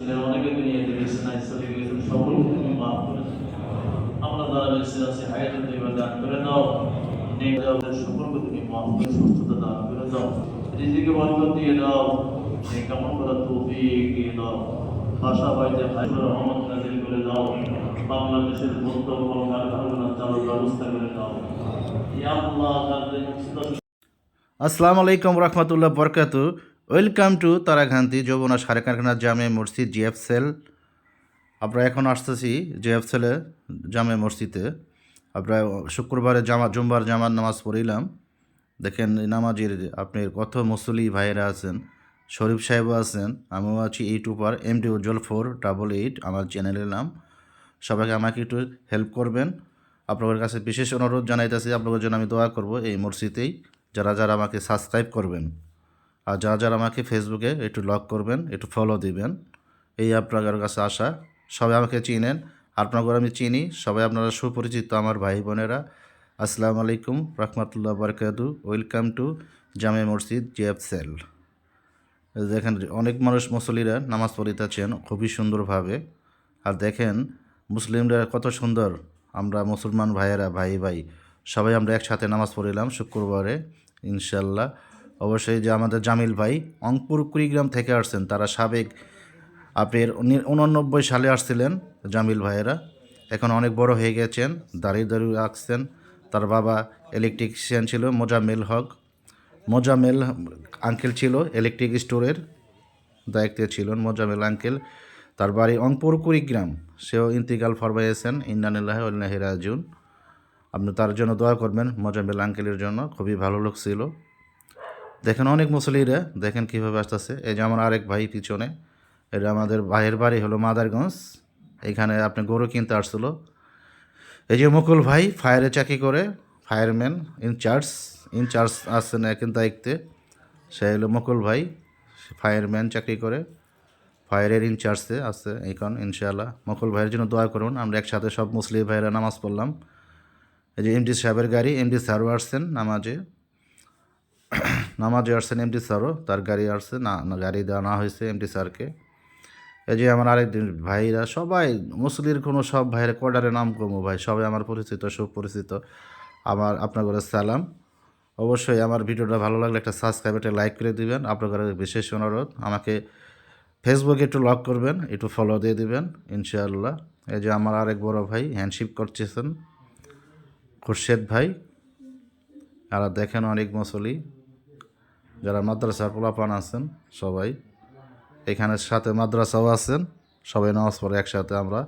অনেকে দুনিয়াতে গেছে নাই চলে গেছেন, সকলকে তুমি মাফ করে দাও। আমরা যারা বেঁচে আছি হায়াতে তুমি দান করে দাও। নেক দাওদের সকলকে তুমি মাফ করে সুস্থতা দান করে দাও। রিজিকে বরকত দিয়ে দাও। নেক আমল করার তৌফিক দিয়ে দাও। ভাষা বাড়িতে হাইবুর রহমত নাজিল করে দাও। বাংলাদেশের বন্ধ কলকারখানা চালুর ব্যবস্থা করে দাও। ইয়া আল্লাহ তাদের মুসিবত। আসসালামু আলাইকুম রহমতুল্লাহ বরকাতু। ওয়েলকাম টু তারাকান্তি যমুনা সারে কারখানা জামে মসজিদ জিএফসেল। আমরা এখন আসতেছি জিএফসেলে জামে মসজিদে। আমরা শুক্রবারে জুম্বার জামার নামাজ পড়িলাম। দেখেন নামাজের আপনার কত মুসলি ভাইয়েরা আছেন, শরীফ সাহেবও আছেন, আমিও আছি। ইউটিউবার MD উজ্জ্বল 488 আমার চ্যানেলের নাম। সবাইকে আমাকে একটু হেল্প করবেন। আপনাদের কাছে বিশেষ অনুরোধ জানাইতেছি, আপনাদের জন্য আমি দোয়া করব এই মসজিদেই। যারা যারা আমাকে সাবস্ক্রাইব করবেন আর যারা যারা আমাকে ফেসবুকে একটু লক করবেন, একটু ফলো দিবেন, এই আপনাদের কাছে আশা। সবাই আমাকে চিনেন, আপনাদের আমি চিনি, সবাই আপনারা সুপরিচিত আমার ভাই বোনেরা। আসসালামু আলাইকুম রহমতুল্লাহ বরকাতু। ওয়েলকাম টু জামে মসজিদ জিএফসেল। দেখেন অনেক মানুষ মুসল্লিরা নামাজ পড়িতেছেন খুবই সুন্দরভাবে। আর দেখেন মুসলিমরা কত সুন্দর, আমরা মুসলমান ভাইয়েরা ভাই সবাই আমরা একসাথে নামাজ পড়িলাম শুক্রবারে ইনশাল্লাহ। অবশ্যই যে আমাদের জামিল ভাই অঙ্কুর কুড়িগ্রাম থেকে আসছেন, তারা সাবেক আপনার 89 সালে আসছিলেন জামিল ভাইয়েরা। এখন অনেক বড় হয়ে গেছেন, দাঁড়িয়ে রাখছেন। তার বাবা ইলেকট্রিশিয়ান ছিল, মোজামেল আঙ্কেল ছিল ইলেকট্রিক স্টোরের দায়িত্বে ছিলেন মোজামেল আঙ্কেল। তার বাড়ি অঙ্কুর কুড়িগ্রাম, সেও ইন্তিকাল ফরমাইয়েছেন। ইন্নানিল্লাহি ওয়া ইন্না ইলাইহি রাজিউন। আপনি তার জন্য দোয়া করবেন, মোজামেল আঙ্কেলের জন্য। খুবই ভালো লোক ছিল। দেখেন অনেক মুসলিরা দেখেন কীভাবে আসতেছে। এই যে আমার আরেক ভাই পিছনে, এটা আমাদের ভাইয়ের বাড়ি হলো মাদারগঞ্জ। এখানে আপনি গরু কিনতে আসছিল। এই যে মুকুল ভাই ফায়ারে চাকরি করে, ফায়ারম্যান ইনচার্জ আসছেন এখন দায়িত্বে। সে হলো মুকুল ভাই, ফায়ারম্যান চাকরি করে, ফায়ারের ইনচার্জে আছে এখন ইনশাআল্লাহ। মুকুল ভাইয়ের জন্য দোয়া করুন। আমরা একসাথে সব মুসলিম ভাইয়েরা নামাজ পড়লাম। এই যে MD সাহেবের গাড়ি, MD স্যারও আসছেন নামাজে আসছেন। MD স্যারও তার গাড়ি আসছে, না গাড়ি দেওয়া না হয়েছে MD স্যারকে। এই যে আমার আরেক ভাইরা সবাই মুসলির কোনো সব ভাইয়ের কোয়ার্টারে নাম কমো ভাই, সবাই আমার পরিচিত, সুপরিচিত। আপনাদের সালাম। অবশ্যই আমার ভিডিওটা ভালো লাগলে একটা সাবস্ক্রাইব, একটা লাইক করে দিবেন। আপনাদের বিশেষ অনুরোধ, আমাকে ফেসবুকে একটু লক করবেন, একটু ফলো দিয়ে দিবেন ইনশাআল্লাহ। এই যে আমার আরেক বড় ভাই হ্যান্ডশিপ করতেছেন, খুরশেদ ভাই। আর দেখেন অনেক মুসলি যারা মাদ্রাসার পোলাপান আছেন সবাই এখানে, সাথে মাদ্রাসাও আছেন, সবাই নামাজ পড়ে একসাথে আমরা।